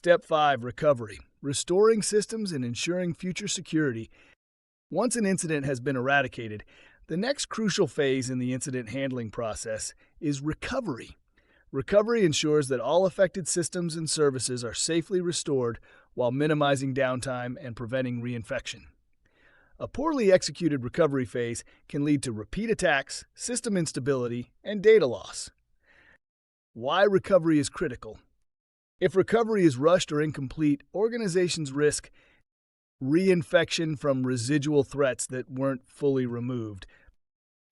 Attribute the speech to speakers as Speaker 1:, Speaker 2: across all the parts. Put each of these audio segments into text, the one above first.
Speaker 1: Step 5. Recovery. Restoring systems and ensuring future security. Once an incident has been eradicated, the next crucial phase in the incident handling process is recovery. Recovery ensures that all affected systems and services are safely restored while minimizing downtime and preventing reinfection. A poorly executed recovery phase can lead to repeat attacks, system instability, and data loss. Why recovery is critical. If recovery is rushed or incomplete, organizations risk reinfection from residual threats that weren't fully removed,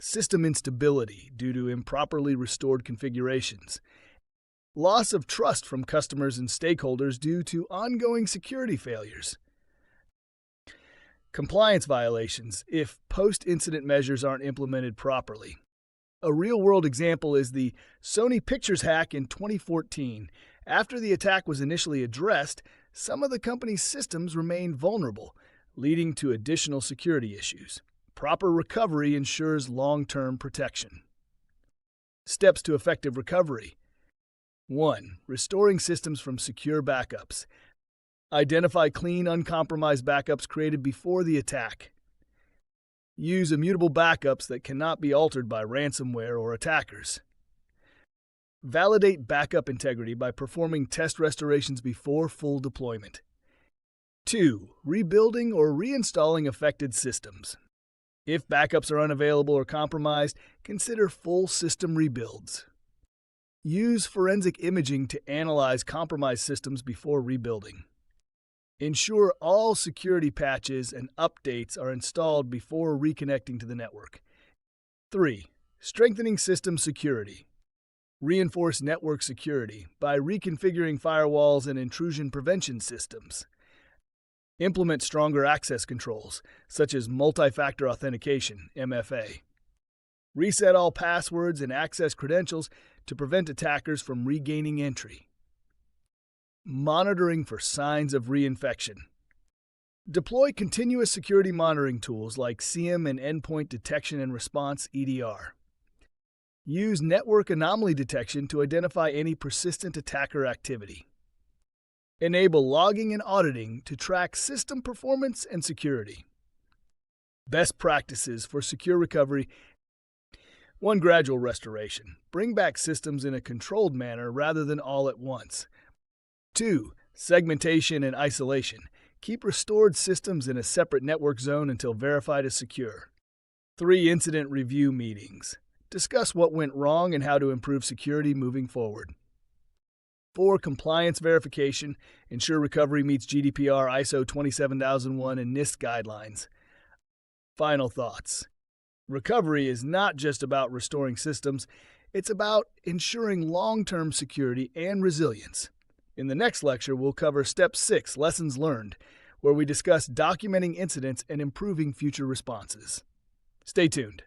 Speaker 1: system instability due to improperly restored configurations, loss of trust from customers and stakeholders due to ongoing security failures, compliance violations if post-incident measures aren't implemented properly. A real-world example is the Sony Pictures hack in 2014. After the attack was initially addressed, some of the company's systems remained vulnerable, leading to additional security issues. Proper recovery ensures long-term protection. Steps to effective recovery. 1. Restoring systems from secure backups. Identify clean, uncompromised backups created before the attack. Use immutable backups that cannot be altered by ransomware or attackers. Validate backup integrity by performing test restorations before full deployment. 2. Rebuilding or reinstalling affected systems. If backups are unavailable or compromised, consider full system rebuilds. Use forensic imaging to analyze compromised systems before rebuilding. Ensure all security patches and updates are installed before reconnecting to the network. 3. Strengthening system security. Reinforce network security by reconfiguring firewalls and intrusion prevention systems. Implement stronger access controls, such as multi-factor authentication, MFA. Reset all passwords and access credentials to prevent attackers from regaining entry. Monitoring for signs of reinfection. Deploy continuous security monitoring tools like SIEM and Endpoint Detection and Response, EDR. Use network anomaly detection to identify any persistent attacker activity. Enable logging and auditing to track system performance and security. Best practices for secure recovery. 1. Gradual restoration. Bring back systems in a controlled manner rather than all at once. 2. Segmentation and isolation. Keep restored systems in a separate network zone until verified as secure. 3. Incident review meetings. Discuss what went wrong and how to improve security moving forward. 4. Compliance verification. Ensure recovery meets GDPR, ISO 27001, and NIST guidelines. Final thoughts. Recovery is not just about restoring systems, it's about ensuring long-term security and resilience. In the next lecture, we'll cover Step 6, Lessons Learned, where we discuss documenting incidents and improving future responses. Stay tuned.